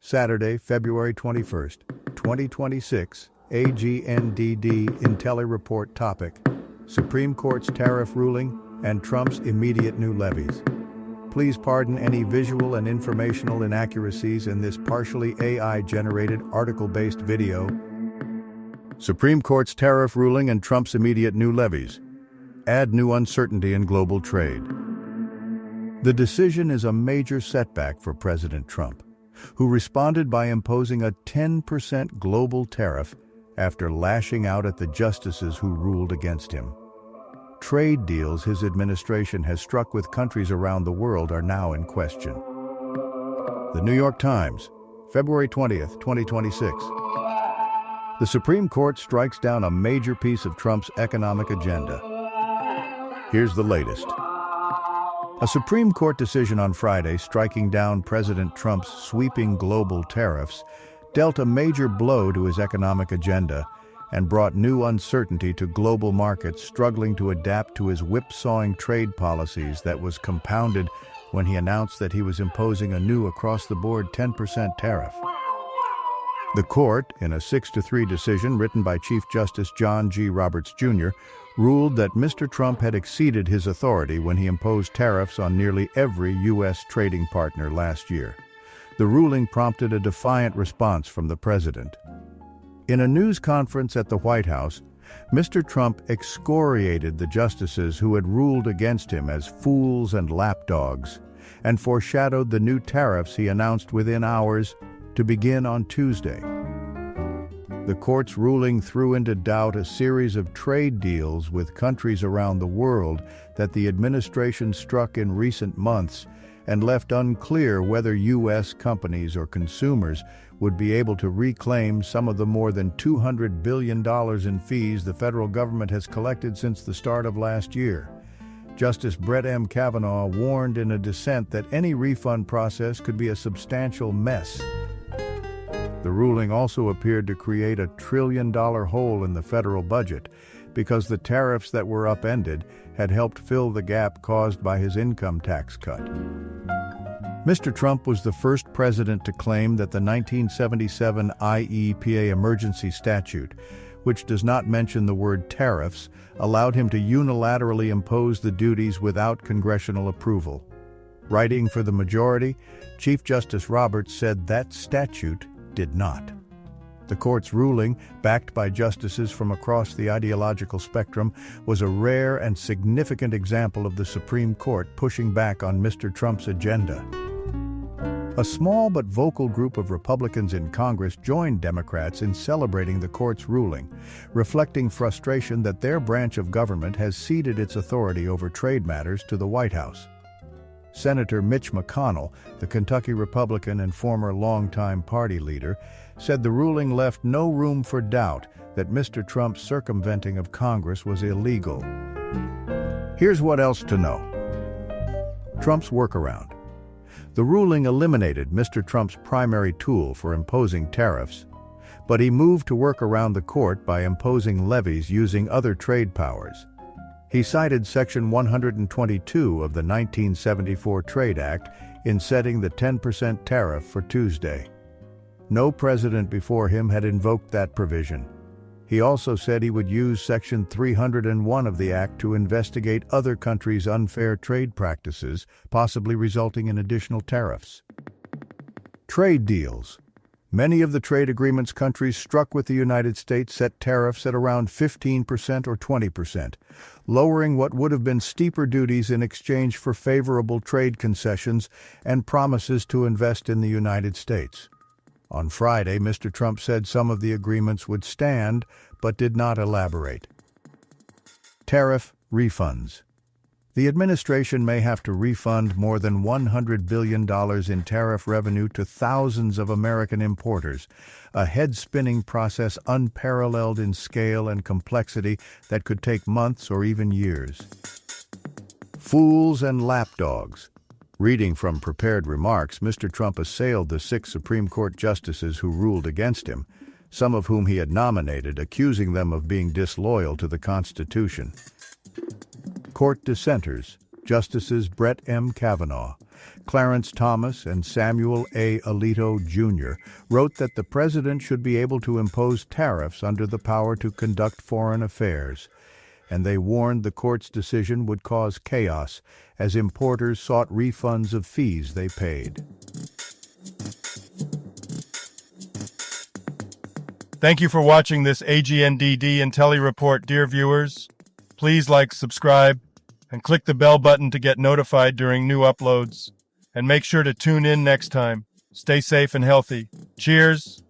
Saturday, February 21st, 2026, AGNDD IntelliReport topic: Supreme Court's tariff ruling and Trump's immediate new levies. Please pardon any visual and informational inaccuracies in this partially AI-generated article-based video. Supreme Court's tariff ruling and Trump's immediate new levies add new uncertainty in global trade. The decision is a major setback for President Trump, who responded by imposing a 10% global tariff after lashing out at the justices who ruled against him. Trade deals his administration has struck with countries around the world are now in question. The New York Times, February 20th, 2026. The Supreme Court strikes down a major piece of Trump's economic agenda. Here's the latest. A Supreme Court decision on Friday striking down President Trump's sweeping global tariffs dealt a major blow to his economic agenda and brought new uncertainty to global markets struggling to adapt to his whipsawing trade policies that was compounded when he announced that he was imposing a new across-the-board 10% tariff. The court, in a 6-3 decision written by Chief Justice John G. Roberts, Jr., ruled that Mr. Trump had exceeded his authority when he imposed tariffs on nearly every U.S. trading partner last year. The ruling prompted a defiant response from the president. In a news conference at the White House, Mr. Trump excoriated the justices who had ruled against him as fools and lapdogs, and foreshadowed the new tariffs he announced within hours to begin on Tuesday. The court's ruling threw into doubt a series of trade deals with countries around the world that the administration struck in recent months and left unclear whether U.S. companies or consumers would be able to reclaim some of the more than $200 billion in fees the federal government has collected since the start of last year. Justice Brett M. Kavanaugh warned in a dissent that any refund process could be a substantial mess. The ruling also appeared to create a $1 trillion hole in the federal budget because the tariffs that were upended had helped fill the gap caused by his income tax cut. Mr. Trump was the first president to claim that the 1977 IEEPA emergency statute, which does not mention the word tariffs, allowed him to unilaterally impose the duties without congressional approval. Writing for the majority, Chief Justice Roberts said that statute did not. The court's ruling, backed by justices from across the ideological spectrum, was a rare and significant example of the Supreme Court pushing back on Mr. Trump's agenda. A small but vocal group of Republicans in Congress joined Democrats in celebrating the court's ruling, reflecting frustration that their branch of government has ceded its authority over trade matters to the White House. Senator Mitch McConnell, the Kentucky Republican and former longtime party leader, said the ruling left no room for doubt that Mr. Trump's circumventing of Congress was illegal. Here's what else to know. Trump's workaround. The ruling eliminated Mr. Trump's primary tool for imposing tariffs, but he moved to work around the court by imposing levies using other trade powers. He cited Section 122 of the 1974 Trade Act in setting the 10% tariff for Tuesday. No president before him had invoked that provision. He also said he would use Section 301 of the Act to investigate other countries' unfair trade practices, possibly resulting in additional tariffs. Trade deals. Many of the trade agreements countries struck with the United States set tariffs at around 15% or 20%, lowering what would have been steeper duties in exchange for favorable trade concessions and promises to invest in the United States. On Friday, Mr. Trump said some of the agreements would stand, but did not elaborate. Tariff refunds. The administration may have to refund more than $100 billion in tariff revenue to thousands of American importers, a head-spinning process unparalleled in scale and complexity that could take months or even years. Fools and lapdogs. Reading from prepared remarks, Mr. Trump assailed the 6 Supreme Court justices who ruled against him, some of whom he had nominated, accusing them of being disloyal to the Constitution. Court dissenters, Justices Brett M. Kavanaugh, Clarence Thomas and Samuel A. Alito, Jr., wrote that the president should be able to impose tariffs under the power to conduct foreign affairs, and they warned the court's decision would cause chaos as importers sought refunds of fees they paid. Thank you for watching this AGNDD Intelli Report, dear viewers. Please like, subscribe, and click the bell button to get notified during new uploads. And make sure to tune in next time. Stay safe and healthy. Cheers!